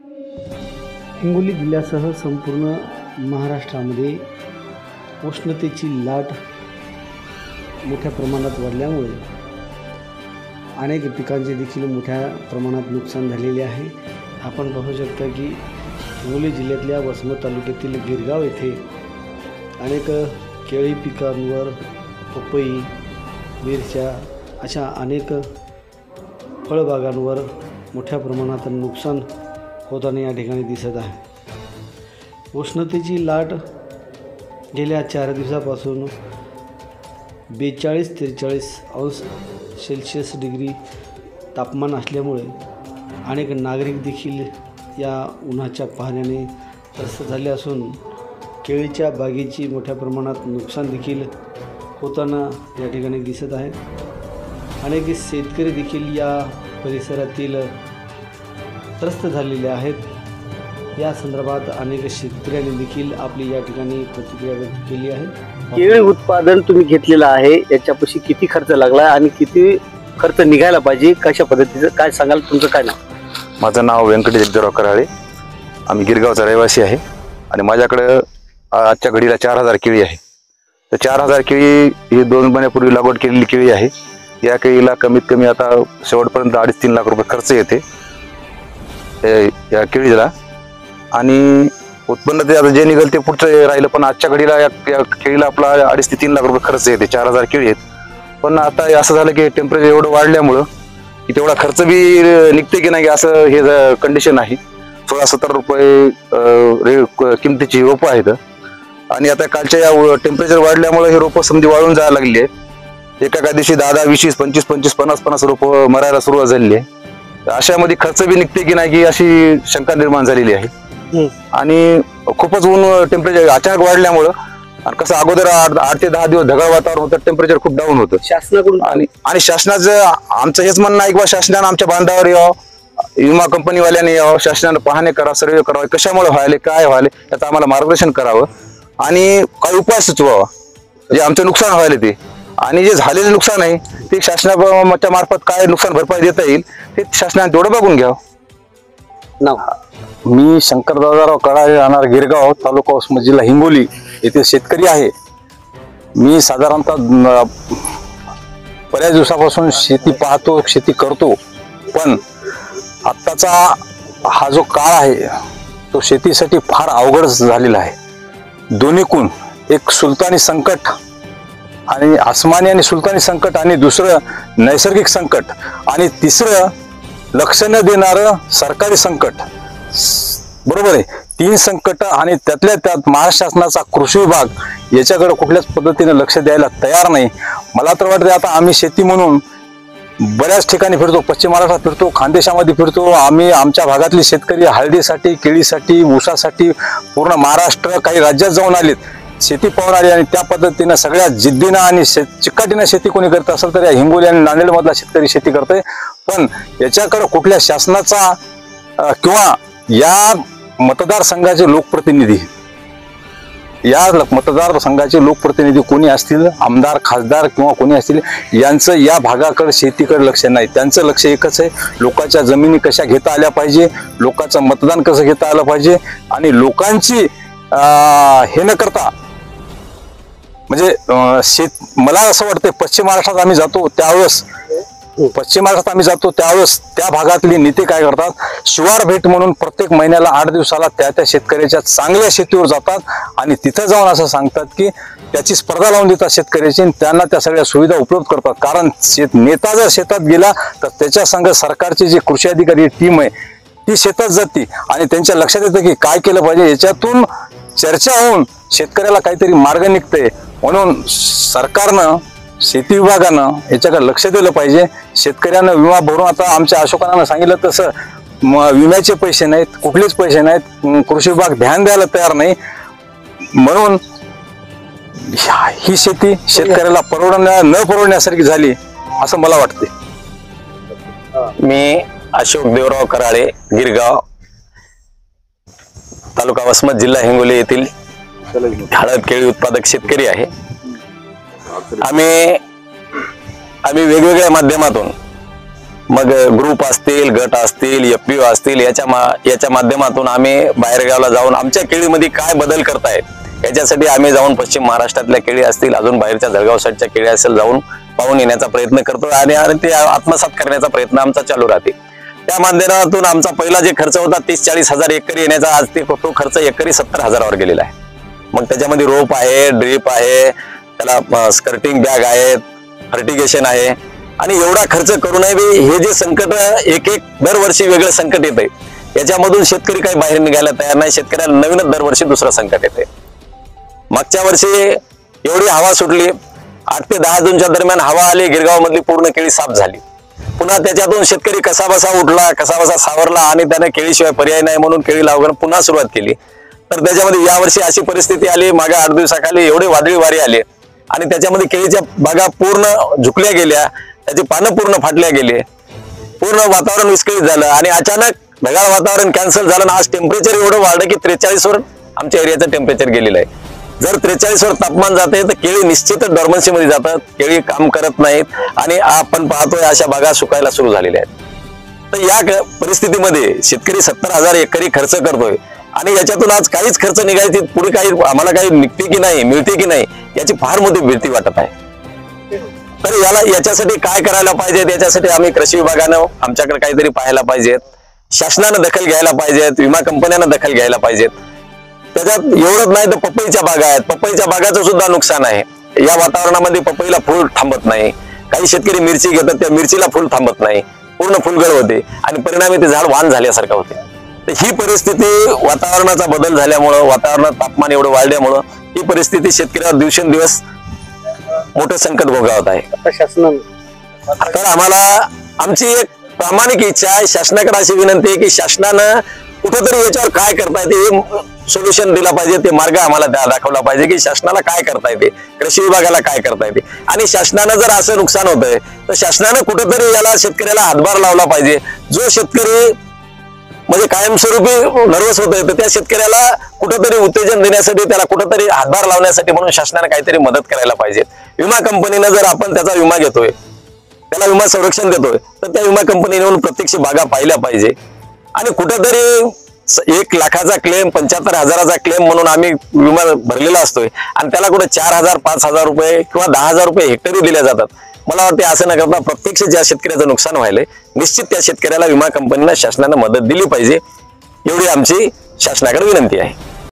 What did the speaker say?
हिंगोली जिल्ह्यासह संपूर्ण महाराष्ट्रामध्ये उष्णतेची लाट मोठ्या प्रमाणात वाढल्यामुळे अनेक पिकांचे देखील मोठ्या प्रमाणात नुकसान झालेले आहे। आपण पाहू शकता की हिंगोली जिल्ह्यातल्या वसमत तालुक्यातील गिरगाव येथे अनेक केळी पिकांवर, पपई, मिरच्या अशा अनेक फळबागांवर मोठ्या प्रमाणात नुकसान होताना या ठिकाणी दिसत आहे। उष्णतेची लाट गेल्या 4 दिवसापासून 42-43 अंश सेल्सिअस डिग्री तापमान असल्यामुळे अनेक नागरिक देखील या उन्हाच्या पहाण्याने त्रस्त झाले असून केळीच्या बागेची मोठ्या प्रमाणात नुकसान देखील होताना या ठिकाणी दिसत आहे। अनेक शेतकरी देखील या परिसरातील त्रस्त झालेले आहेत। या संदर्भात अनेक शेतकऱ्यांनी देखील आपली या ठिकाणी प्रतिक्रिया व्यक्त केली आहे। केळी उत्पादन तुम्ही घेतलेलं आहे, याच्यापाशी किती खर्च लागला आणि किती खर्च निघायला पाहिजे, कशा पद्धतीचं काय सांगाल? तुमचं काय नाव? माझं नाव व्यंकटेश जगदेवराव कराळे। आम्ही गिरगावचा रहिवासी आहे आणि माझ्याकडे आजच्या घडीला 4000 केळी आहे। तर 4000 केळी ही 2 महिन्यापूर्वी लागवड केलेली केळी आहे। या केळीला कमीत कमी आता शेवटपर्यंत 2.5-3 लाख रुपये खर्च येते या केळीला, आणि उत्पन्न ते आता जे निघेल ते पुढचं राहिलं। पण आजच्या घडीला या केळीला आपला 2.5 ते 3 लाख रुपये खर्च येते। 4000 केळी आहेत, पण आता असं झालं की टेम्परेचर एवढं वाढल्यामुळं की तेवढा खर्च बी निघते की नाही असं हे कंडिशन आहे। 16-17 रुपये किमतीची रोपं आहेत आणि आता कालच्या या टेम्परेचर वाढल्यामुळे हे रोपं समधी वाळून जायला लागली आहे। एका दिवशी 10-10, 20-20, 25-25, 50-50 रोपं मरायला सुरुवात झालेली आहे। अशामध्ये खर्च बी निघते की नाही की अशी शंका निर्माण झालेली आहे। आणि खूपच ऊन टेम्परेचर अचानक वाढल्यामुळं कसं अगोदर 8 ते 10 दिवस ढगाळ वातावरण होतं, टेम्परेचर खूप डाऊन होतं शासनाकडून आणि शासनाचं आमचं हेच म्हणणं आहे की शासनानं आमच्या बांधावर यावं, विमा कंपनीवाल्याने यावं, शासनानं पाहणी करावं, सर्वे करावं, कशामुळे व्हायले, काय व्हायले याचं आम्हाला मार्गदर्शन करावं आणि काही उपाय सुचवावा जे आमचं नुकसान व्हायले ते, आणि जे झालेले नुकसान आहे ते शासनाच्या मार्फत काय नुकसान भरपाई देता येईल ते शासनाने तेवढं बघून घ्यावं। नाव? मी शंकर दादाराव कराळे, राहणार गिरगाव, तालुका वसमत, जिल्हा हिंगोली येथे शेतकरी आहे। मी साधारणतः बऱ्याच दिवसापासून शेती पाहतो, शेती करतो, पण आत्ताचा हा जो काळ आहे तो शेतीसाठी फार अवघड झालेला आहे। दोन्हीकून एक सुलतानी संकट आणि आसमानी आणि सुलतानी संकट, आणि दुसरं नैसर्गिक संकट, आणि तिसरं लक्ष न देणारं सरकारी संकट, बरोबर आहे। 3 संकट, आणि त्यातल्या त्यात महाराष्ट्र शासनाचा कृषी विभाग याच्याकडे कुठल्याच पद्धतीने लक्ष द्यायला तयार नाही। मला तर वाटतं आता आम्ही शेती म्हणून बऱ्याच ठिकाणी फिरतो, पश्चिम महाराष्ट्रात फिरतो, खानदेशामध्ये फिरतो। आम्ही आमच्या भागातले शेतकरी हळदीसाठी, केळीसाठी, ऊसासाठी पूर्ण महाराष्ट्र, काही राज्यात जाऊन आलेत, शेती पाहून आली, आणि त्या पद्धतीनं सगळ्या जिद्दीनं आणि चिकाटीनं शेती कोणी करत असेल तर या हिंगोली आणि नांदेड मधला शेतकरी शेती करतोय। पण याच्याकडे कुठल्या शासनाचा किंवा या मतदारसंघाचे लोकप्रतिनिधी, या मतदारसंघाचे लोकप्रतिनिधी कोणी असतील, आमदार, खासदार किंवा कोणी असतील, यांचं या भागाकडे शेतीकडे लक्ष नाही। त्यांचं लक्ष एकच आहे, लोकांच्या जमिनी कशा घेता आल्या पाहिजे, लोकांचं मतदान कसं घेता आलं पाहिजे, आणि लोकांची हे न करता म्हणजे मला असं वाटतं पश्चिम महाराष्ट्रात आम्ही जातो त्यावेळेस त्या भागातली नेते काय करतात, शिवार भेट म्हणून प्रत्येक महिन्याला 8 दिवसाला त्या शेतकऱ्याच्या चांगल्या शेतीवर जातात आणि तिथं जाऊन असं सांगतात की त्याची स्पर्धा लावून देतात शेतकऱ्याची, त्यांना त्या सगळ्या सुविधा उपलब्ध करतात। कारण नेता जर शेतात गेला तर त्याच्या संग सरकारची जी कृषी अधिकारी टीम आहे ती शेतात जाते आणि त्यांच्या लक्षात येतं की काय केलं पाहिजे, याच्यातून चर्चा होऊन शेतकऱ्याला काहीतरी मार्ग निघतंय। म्हणून सरकारनं, शेती विभागानं याच्याकडे लक्ष दिलं पाहिजे। शेतकऱ्यांना विमा भरून, आता आमच्या अशोकांना सांगितलं तसं विम्याचे पैसे नाहीत, कुठलेच पैसे नाहीत, कृषी विभाग ध्यान द्यायला तयार नाही। म्हणून ही शेती शेतकऱ्याला न परवडण्यासारखी झाली असं मला वाटते। मी अशोक देवराव कराळे, गिरगाव, तालुका वसमत, जिल्हा हिंगोली येथील हळद केळी उत्पादक शेतकरी आहे। आम्ही वेगवेगळ्या माध्यमातून मग ग्रुप असतील, गट असतील, FPO असतील, याच्या माध्यमातून आम्ही बाहेरगावला जाऊन आमच्या केळीमध्ये काय बदल करतायत याच्यासाठी आम्ही जाऊन पश्चिम महाराष्ट्रातल्या केळी असतील, अजून बाहेरच्या जळगाव साईडच्या केळी असेल जाऊन पाहून येण्याचा प्रयत्न करतो आणि ते आत्मसात करण्याचा प्रयत्न आमचा चालू राहते. त्या माध्यमातून आमचा पहिला जे खर्च होता 30-40 हजार एकरी येण्याचा, आज तो खर्च एकरी 70 हजारावर गेलेला आहे. मग त्याच्यामध्ये रोप आहे, ड्रीप आहे, त्याला स्कर्टिंग बॅग आहेत, फर्टिगेशन आहे आणि एवढा खर्च करूनही हे जे संकट एक दरवर्षी वेगळं संकट येतंय याच्यामधून शेतकरी काही बाहेर निघायला तयार नाही. शेतकऱ्याला नवीनच दरवर्षी दुसरं संकट येते. मागच्या वर्षी एवढी हवा सुटली, 8 ते 10 जूनच्या दरम्यान हवा आली, गिरगाव मधली पूर्ण केळी साफ झाली. पुन्हा त्याच्यातून शेतकरी कसाबसा उठला, कसाबसा सावरला आणि त्याने केळीशिवाय पर्याय नाही म्हणून केळी लागवड पुन्हा सुरुवात केली. तर त्याच्यामध्ये यावर्षी अशी परिस्थिती आली, मागे 8 दिवसाखाली एवढे वादळी वारे आले आणि त्याच्यामध्ये केळीच्या बागा पूर्ण झुकल्या गेल्या, त्याची पानं पूर्ण फाटल्या गेले, पूर्ण वातावरण विस्कळीत झालं आणि अचानक ढगाळ वातावरण कॅन्सल झालं. आज टेम्परेचर एवढं वाढलं की 43 वर आमच्या एरियाचं टेम्परेचर गेलेलं आहे. जर 43 वर तापमान जाते तर केळी निश्चितच डॉर्मन्सी मध्ये जातात, केळी काम करत नाहीत आणि आपण पाहतोय अशा बागा सुकायला सुरू झालेल्या आहेत. तर या परिस्थितीमध्ये शेतकरी 70 हजार एकरी खर्च करतोय आणि याच्यातून आज काहीच खर्च निघायची पुढे काही आम्हाला काही निघते की नाही, मिळते की नाही याची फार मोठी भीती वाटत आहे. तर याच्यासाठी काय करायला पाहिजे, याच्यासाठी आम्ही कृषी विभागानं आमच्याकडे काहीतरी पाहायला पाहिजेत, शासनानं दखल घ्यायला पाहिजेत, विमा कंपन्यांना दखल घ्यायला पाहिजेत. त्याच्यात एवढंच नाही तर पपईच्या बागा आहेत, पपईच्या बागाचं सुद्धा नुकसान आहे. या वातावरणामध्ये पपईला फुल थांबत नाही. काही शेतकरी मिरची घेतात, त्या मिरचीला फुल थांबत नाही, पूर्ण फुलगळ होते आणि परिणामी ते झाड वाहन झाल्यासारखं होते. तर ही परिस्थिती वातावरणाचा बदल झाल्यामुळं, वातावरणात तापमान एवढं वाढल्यामुळं ही परिस्थिती शेतकऱ्यावर दिवसेंदिवस मोठं संकट भोगावत आहे. तर आम्हाला आमची एक प्रामाणिक इच्छा आहे, शासनाकडे अशी विनंती आहे की शासनानं कुठेतरी याच्यावर काय करता येते सोल्युशन दिला पाहिजे, ते मार्ग आम्हाला दाखवला पाहिजे की शासनाला काय करता येते, कृषी विभागाला काय करता येते. आणि शासनानं जर असं नुकसान होतंय तर शासनानं कुठेतरी याला शेतकऱ्याला हातभार लावला पाहिजे. जो शेतकरी म्हणजे कायमस्वरूपी नर्वस होतोय तर त्या शेतकऱ्याला कुठेतरी उत्तेजन देण्यासाठी, त्याला कुठेतरी हातभार लावण्यासाठी म्हणून शासनाने काहीतरी मदत करायला पाहिजे. विमा कंपनीनं जर आपण त्याचा विमा घेतोय, त्याला विमा संरक्षण देतोय तर त्या विमा कंपनीने येऊन प्रत्यक्ष बागा पाहिल्या पाहिजे आणि कुठेतरी 1 लाखाचा क्लेम, 75 हजाराचा क्लेम म्हणून आम्ही विमा भरलेला असतोय आणि त्याला कुठे 4,000, 5,000 रुपये किंवा 10,000 रुपये हेक्टरी दिल्या जातात. मला वाटते असं न करता प्रत्यक्ष ज्या शेतकऱ्याचं नुकसान व्हायलंय निश्चित त्या शेतकऱ्याला विमा कंपनीला शासनानं मदत दिली पाहिजे, एवढी आमची शासनाकडे विनंती आहे.